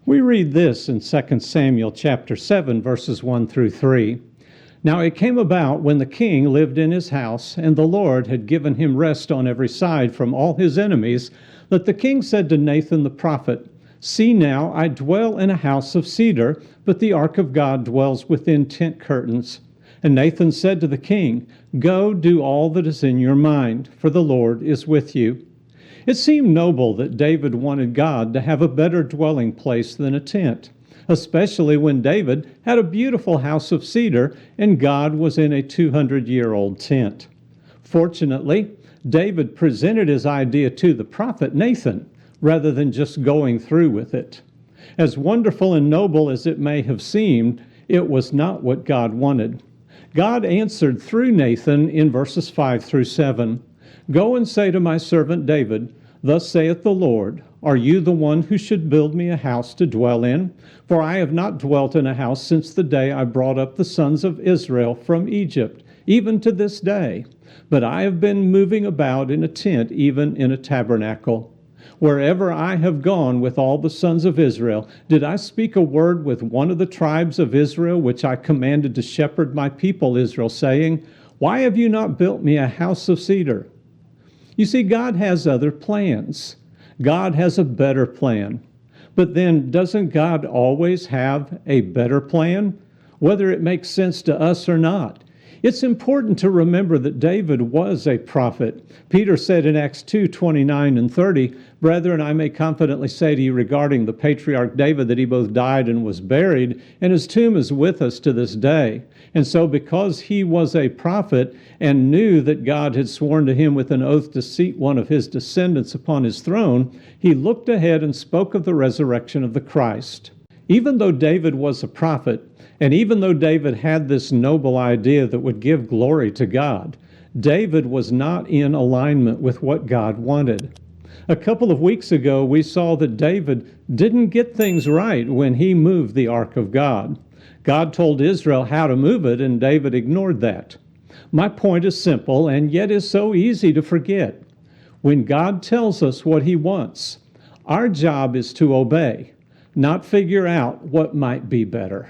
We read this in 2 Samuel chapter 7, verses 1 through 3. Now it came about when the king lived in his house, and the Lord had given him rest on every side from all his enemies, that the king said to Nathan the prophet, See now, I dwell in a house of cedar, but the ark of God dwells within tent curtains. And Nathan said to the king, Go, do all that is in your mind, for the Lord is with you. It seemed noble that David wanted God to have a better dwelling place than a tent, especially when David had a beautiful house of cedar and God was in a 200-year-old tent. Fortunately, David presented his idea to the prophet Nathan rather than just going through with it. As wonderful and noble as it may have seemed, it was not what God wanted. God answered through Nathan in verses 5 through 7. Go and say to my servant David, Thus saith the Lord, Are you the one who should build me a house to dwell in? For I have not dwelt in a house since the day I brought up the sons of Israel from Egypt, even to this day. But I have been moving about in a tent, even in a tabernacle. Wherever I have gone with all the sons of Israel, did I speak a word with one of the tribes of Israel, which I commanded to shepherd my people Israel, saying, Why have you not built me a house of cedar? You see, God has other plans. God has a better plan. But then, doesn't God always have a better plan, whether it makes sense to us or not? It's important to remember that David was a prophet. Peter said in Acts 2:29 and 30, Brethren, I may confidently say to you regarding the patriarch David that he both died and was buried, and his tomb is with us to this day. And so because he was a prophet and knew that God had sworn to him with an oath to seat one of his descendants upon his throne, he looked ahead and spoke of the resurrection of the Christ. Even though David was a prophet, and even though David had this noble idea that would give glory to God, David was not in alignment with what God wanted. A couple of weeks ago, we saw that David didn't get things right when he moved the ark of God. God told Israel how to move it, and David ignored that. My point is simple, and yet is so easy to forget. When God tells us what he wants, our job is to obey, not figure out what might be better.